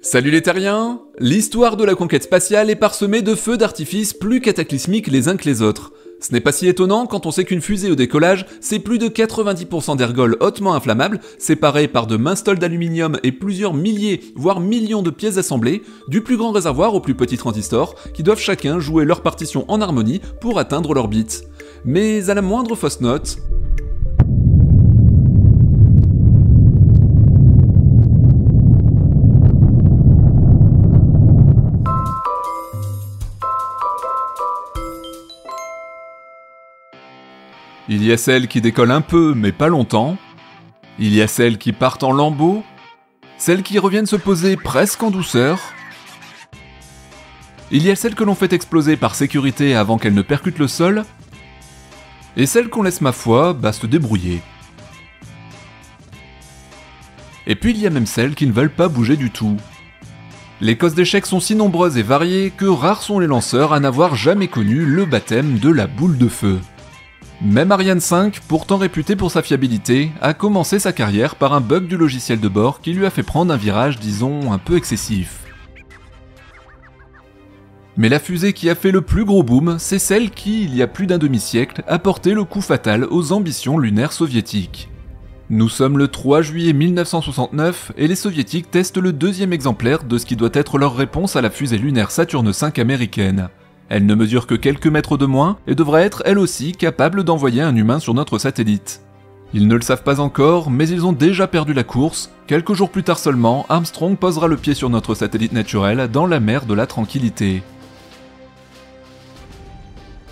Salut les terriens! L'histoire de la conquête spatiale est parsemée de feux d'artifice plus cataclysmiques les uns que les autres. Ce n'est pas si étonnant quand on sait qu'une fusée au décollage, c'est plus de 90% d'ergols hautement inflammables, séparés par de minces tôles d'aluminium et plusieurs milliers, voire millions de pièces assemblées, du plus grand réservoir au plus petit transistor, qui doivent chacun jouer leur partition en harmonie pour atteindre l'orbite. Mais à la moindre fausse note, il y a celles qui décollent un peu, mais pas longtemps. Il y a celles qui partent en lambeaux. Celles qui reviennent se poser presque en douceur. Il y a celles que l'on fait exploser par sécurité avant qu'elles ne percutent le sol. Et celles qu'on laisse, ma foi, se débrouiller. Et puis il y a même celles qui ne veulent pas bouger du tout. Les causes d'échec sont si nombreuses et variées que rares sont les lanceurs à n'avoir jamais connu le baptême de la boule de feu. Même Ariane 5, pourtant réputée pour sa fiabilité, a commencé sa carrière par un bug du logiciel de bord qui lui a fait prendre un virage, disons, un peu excessif. Mais la fusée qui a fait le plus gros boom, c'est celle qui, il y a plus d'un demi-siècle, a porté le coup fatal aux ambitions lunaires soviétiques. Nous sommes le 3 juillet 1969 et les soviétiques testent le deuxième exemplaire de ce qui doit être leur réponse à la fusée lunaire Saturne V américaine. Elle ne mesure que quelques mètres de moins et devrait être elle aussi capable d'envoyer un humain sur notre satellite. Ils ne le savent pas encore, mais ils ont déjà perdu la course. Quelques jours plus tard seulement, Armstrong posera le pied sur notre satellite naturel dans la mer de la tranquillité.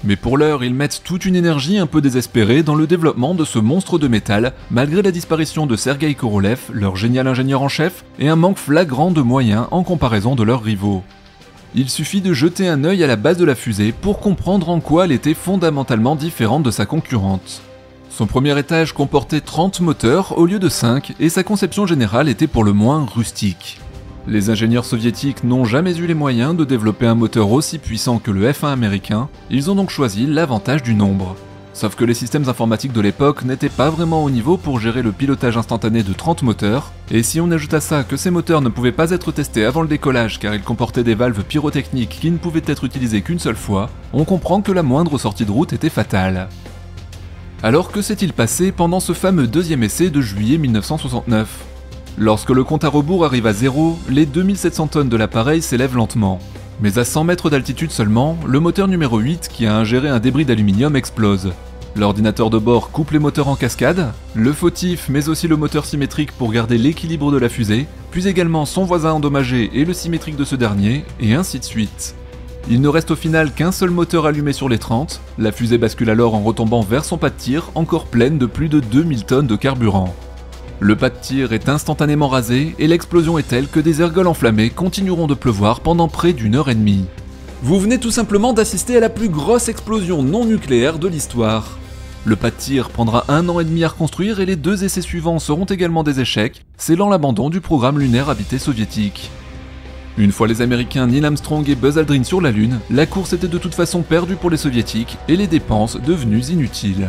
Mais pour l'heure, ils mettent toute une énergie un peu désespérée dans le développement de ce monstre de métal, malgré la disparition de Sergueï Korolev, leur génial ingénieur en chef, et un manque flagrant de moyens en comparaison de leurs rivaux. Il suffit de jeter un œil à la base de la fusée pour comprendre en quoi elle était fondamentalement différente de sa concurrente. Son premier étage comportait 30 moteurs au lieu de 5 et sa conception générale était pour le moins rustique. Les ingénieurs soviétiques n'ont jamais eu les moyens de développer un moteur aussi puissant que le F1 américain, ils ont donc choisi l'avantage du nombre. Sauf que les systèmes informatiques de l'époque n'étaient pas vraiment au niveau pour gérer le pilotage instantané de 30 moteurs, et si on ajoute à ça que ces moteurs ne pouvaient pas être testés avant le décollage car ils comportaient des valves pyrotechniques qui ne pouvaient être utilisées qu'une seule fois, on comprend que la moindre sortie de route était fatale. Alors que s'est-il passé pendant ce fameux deuxième essai de juillet 1969 ? Lorsque le compte à rebours arrive à 0, les 2700 tonnes de l'appareil s'élèvent lentement. Mais à 100 mètres d'altitude seulement, le moteur numéro 8 qui a ingéré un débris d'aluminium explose. L'ordinateur de bord coupe les moteurs en cascade, le fautif mais aussi le moteur symétrique pour garder l'équilibre de la fusée, puis également son voisin endommagé et le symétrique de ce dernier, et ainsi de suite. Il ne reste au final qu'un seul moteur allumé sur les 30, la fusée bascule alors en retombant vers son pas de tir, encore pleine de plus de 2000 tonnes de carburant. Le pas de tir est instantanément rasé et l'explosion est telle que des ergols enflammés continueront de pleuvoir pendant près d'une heure et demie. Vous venez tout simplement d'assister à la plus grosse explosion non nucléaire de l'histoire. Le pas de tir prendra 1 an et demi à reconstruire et les 2 essais suivants seront également des échecs, scellant l'abandon du programme lunaire habité soviétique. Une fois les Américains Neil Armstrong et Buzz Aldrin sur la Lune, la course était de toute façon perdue pour les soviétiques et les dépenses devenues inutiles.